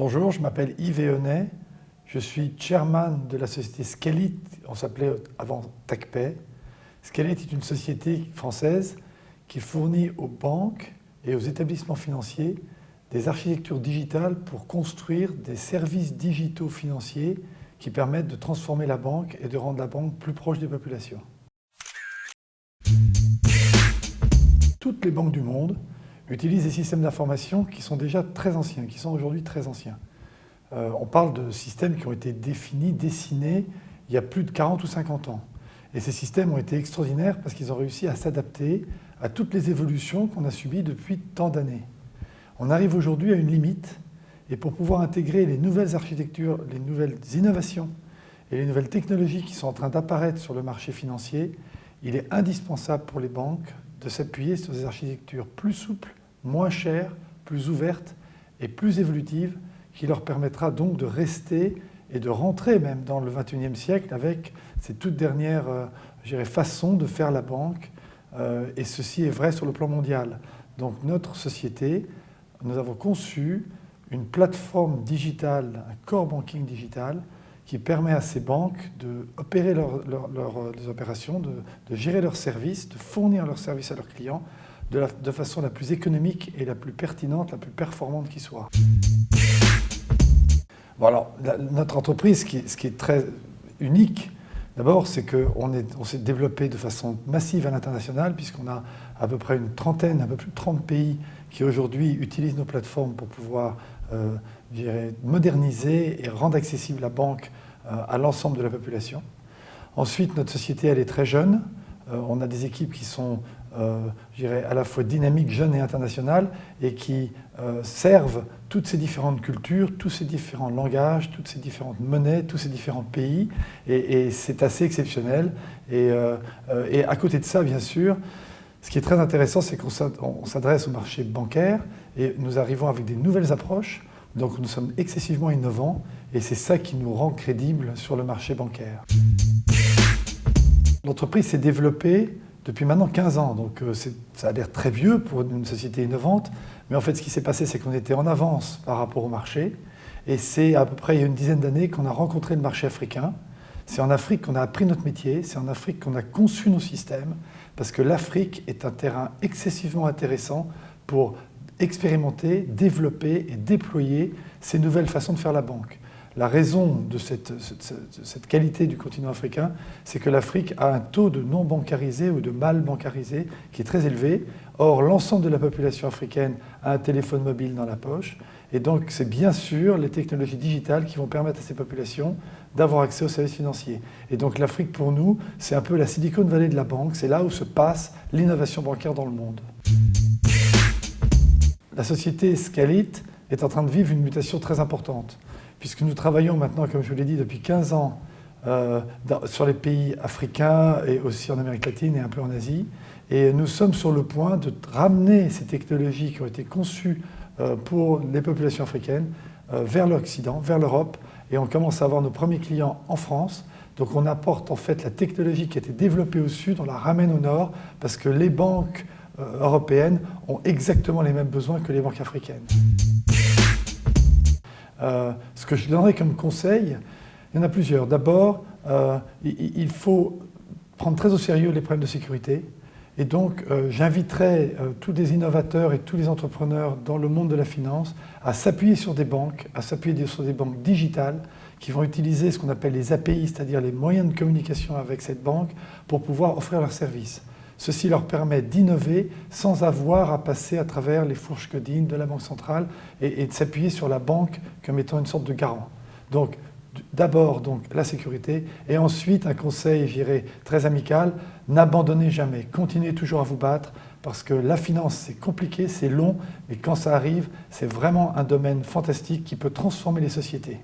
Bonjour, je m'appelle Yves Eonet, je suis chairman de la société Scalit, on s'appelait avant TechPay. Scalit est une société française qui fournit aux banques et aux établissements financiers des architectures digitales pour construire des services digitaux financiers qui permettent de transformer la banque et de rendre la banque plus proche des populations. Toutes les banques du monde utilisent des systèmes d'information qui sont déjà très anciens, qui sont aujourd'hui très anciens. On parle de systèmes qui ont été définis, dessinés il y a plus de 40 ou 50 ans. Et ces systèmes ont été extraordinaires parce qu'ils ont réussi à s'adapter à toutes les évolutions qu'on a subies depuis tant d'années. On arrive aujourd'hui à une limite, et pour pouvoir intégrer les nouvelles architectures, les nouvelles innovations et les nouvelles technologies qui sont en train d'apparaître sur le marché financier, il est indispensable pour les banques de s'appuyer sur des architectures plus souples, moins chères, plus ouvertes et plus évolutives, qui leur permettra donc de rester et de rentrer même dans le XXIe siècle avec ces toutes dernières façons de faire la banque. Et ceci est vrai sur le plan mondial. Donc notre société, nous avons conçu une plateforme digitale, un core banking digital, qui permet à ces banques d'opérer leurs opérations, de gérer leurs services, de fournir leurs services à leurs clients de façon la plus économique et la plus pertinente, la plus performante qui soit. Bon, alors, notre entreprise, ce qui est très unique, d'abord, c'est qu'on s'est développé de façon massive à l'international, puisqu'on a à peu près une trentaine, un peu plus de 30 pays qui aujourd'hui utilisent nos plateformes pour pouvoir moderniser et rendre accessible la banque à l'ensemble de la population. Ensuite, notre société, elle est très jeune. On a des équipes qui sont à la fois dynamiques, jeunes et internationales, et qui servent toutes ces différentes cultures, tous ces différents langages, toutes ces différentes monnaies, tous ces différents pays, et c'est assez exceptionnel. Et à côté de ça, bien sûr, ce qui est très intéressant, c'est qu'on s'adresse au marché bancaire, et nous arrivons avec des nouvelles approches, donc nous sommes excessivement innovants, et c'est ça qui nous rend crédibles sur le marché bancaire. L'entreprise s'est développée depuis maintenant 15 ans, donc ça a l'air très vieux pour une société innovante, mais en fait ce qui s'est passé, c'est qu'on était en avance par rapport au marché, et c'est à peu près il y a une dizaine d'années qu'on a rencontré le marché africain. C'est en Afrique qu'on a appris notre métier, c'est en Afrique qu'on a conçu nos systèmes, parce que l'Afrique est un terrain excessivement intéressant pour expérimenter, développer et déployer ces nouvelles façons de faire la banque. La raison de cette qualité du continent africain, c'est que l'Afrique a un taux de non bancarisé ou de mal bancarisé qui est très élevé. Or, l'ensemble de la population africaine a un téléphone mobile dans la poche. Et donc, c'est bien sûr les technologies digitales qui vont permettre à ces populations d'avoir accès aux services financiers. Et donc, l'Afrique, pour nous, c'est un peu la Silicon Valley de la banque. C'est là où se passe l'innovation bancaire dans le monde. La société Scalit est en train de vivre une mutation très importante, puisque nous travaillons maintenant, comme je vous l'ai dit, depuis 15 ans sur les pays africains et aussi en Amérique latine et un peu en Asie. Et nous sommes sur le point de ramener ces technologies qui ont été conçues pour les populations africaines vers l'Occident, vers l'Europe. Et on commence à avoir nos premiers clients en France. Donc on apporte en fait la technologie qui a été développée au Sud, on la ramène au Nord, parce que les banques européennes ont exactement les mêmes besoins que les banques africaines. Ce que je donnerais comme conseil, il y en a plusieurs. D'abord, il faut prendre très au sérieux les problèmes de sécurité. Et donc, j'inviterai tous les innovateurs et tous les entrepreneurs dans le monde de la finance à s'appuyer sur des banques, digitales qui vont utiliser ce qu'on appelle les API, c'est-à-dire les moyens de communication avec cette banque pour pouvoir offrir leurs services. Ceci leur permet d'innover sans avoir à passer à travers les fourches codines de la Banque centrale et de s'appuyer sur la banque comme étant une sorte de garant. Donc, d'abord la sécurité et ensuite un conseil, je dirais, très amical, n'abandonnez jamais, continuez toujours à vous battre parce que la finance c'est compliqué, c'est long, mais quand ça arrive, c'est vraiment un domaine fantastique qui peut transformer les sociétés.